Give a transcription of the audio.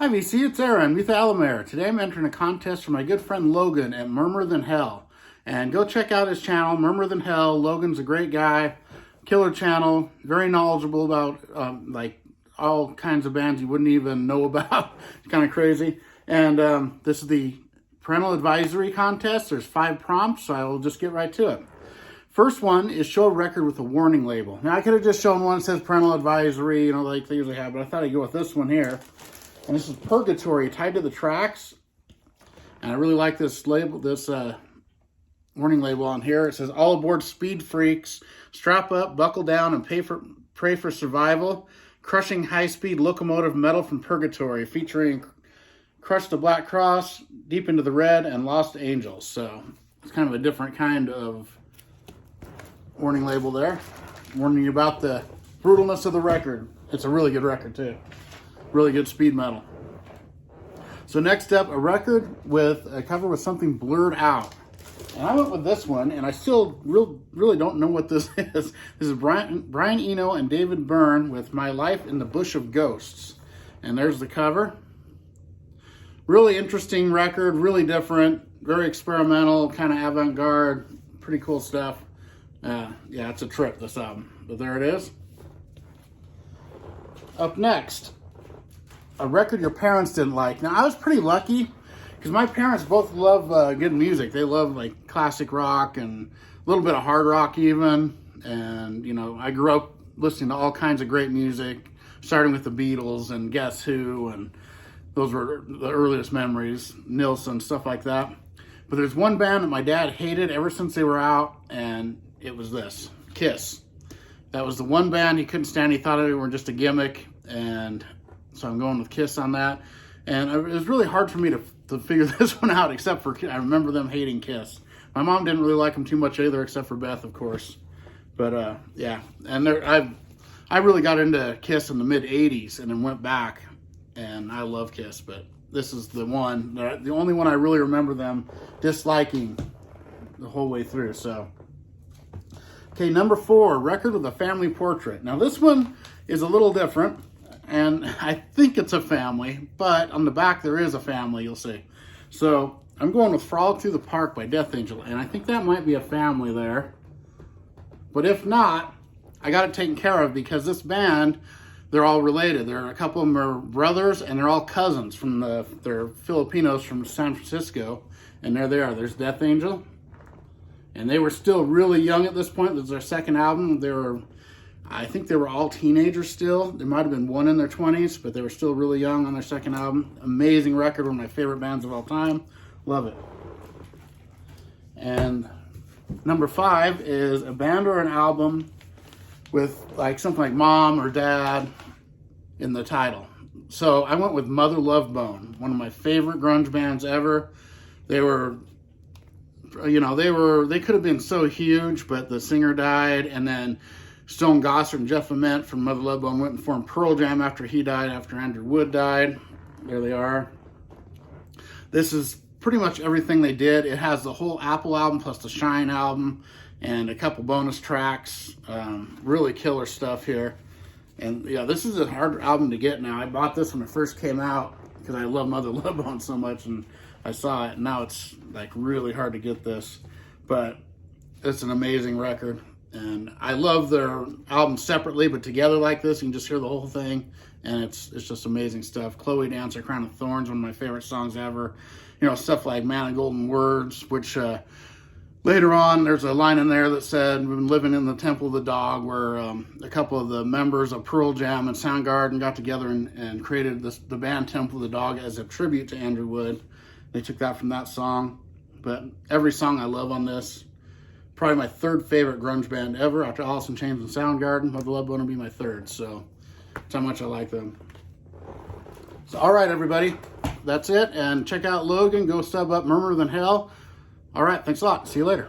Hi VC, it's Aaron, Mutha Alamere. Today I'm entering a contest for my good friend Logan at Murmur Than Hell. And go check out his channel, Murmur Than Hell. Logan's a great guy, killer channel, very knowledgeable about like all kinds of bands you wouldn't even know about. It's kind of crazy. And this is the parental advisory contest. There's 5 prompts, so I will just get right to it. First one is show a record with a warning label. Now I could have just shown one that says parental advisory, you know, like they usually have, but I thought I'd go with this one here. And this is Purgatory, tied to the tracks. And I really like this label, this warning label on here. It says, all aboard speed freaks, strap up, buckle down, and pray for survival. Crushing high-speed locomotive metal from Purgatory, featuring Crush the Black Cross, Deep into the Red, and Lost Angels. So it's kind of a different kind of warning label there. Warning you about the brutalness of the record. It's a really good record too. Really good speed metal. So next up, a record with a cover with something blurred out. And I went with this one, and I still really don't know what this is. This is Brian Eno and David Byrne with My Life in the Bush of Ghosts. And there's the cover. Really interesting record, really different, very experimental, kind of avant-garde, pretty cool stuff. Yeah, it's a trip, this album. But there it is. Up next, a record your parents didn't like. Now, I was pretty lucky because my parents both love good music. They love like classic rock and a little bit of hard rock even. And, you know, I grew up listening to all kinds of great music, starting with the Beatles and Guess Who. And those were the earliest memories, Nilsson, stuff like that. But there's one band that my dad hated ever since they were out, and it was this, Kiss. That was the one band he couldn't stand. He thought they were just a gimmick, and so I'm going with Kiss on that. And it was really hard for me to figure this one out, except for I remember them hating Kiss. My mom didn't really like them too much either, except for Beth, of course. But yeah, and I really got into Kiss in the mid-'80s and then went back, and I love Kiss, but this is the one, the only one I really remember them disliking the whole way through. So, okay, number 4, record with a family portrait. Now this one is a little different. And I think it's a family, but on the back there is a family, you'll see. So I'm going with Frolic Through the Park by Death Angel, and I think that might be a family there. But if not, I got it taken care of because this band, they're all related. A couple of them are brothers, and they're all cousins from they're Filipinos from San Francisco, and there they are. There's Death Angel, and they were still really young at this point. This is their second album. I think they were all teenagers still. There might have been one in their 20s, but they were still really young on their second album. Amazing record, one of my favorite bands of all time. Love it. And number 5 is a band or an album with like something like Mom or Dad in the title. So I went with Mother Love Bone, one of my favorite grunge bands ever. They were, you know, they could have been so huge, but the singer died, and then Stone Gossard and Jeff Ament from Mother Love Bone went and formed Pearl Jam after he died, after Andrew Wood died. There they are. This is pretty much everything they did. It has the whole Apple album plus the Shine album and a couple bonus tracks. Really killer stuff here. And yeah, this is a hard album to get now. I bought this when it first came out because I love Mother Love Bone so much, and I saw it. And now it's like really hard to get this. But it's an amazing record. And I love their albums separately, but together like this, you can just hear the whole thing, and it's just amazing stuff. Chloe Dancer, Crown of Thorns, one of my favorite songs ever. You know, stuff like Man of Golden Words, which later on, there's a line in there that said, we've been living in the Temple of the Dog, where a couple of the members of Pearl Jam and Soundgarden got together and created the band Temple of the Dog as a tribute to Andrew Wood. They took that from that song. But every song I love on this. Probably my 3rd favorite grunge band ever, after Alice in Chains and Soundgarden. Mother Love Bone will be my 3rd, so that's how much I like them. So, all right, everybody, that's it. And check out Logan. Go sub up Murmur Than Hell. All right, thanks a lot. See you later.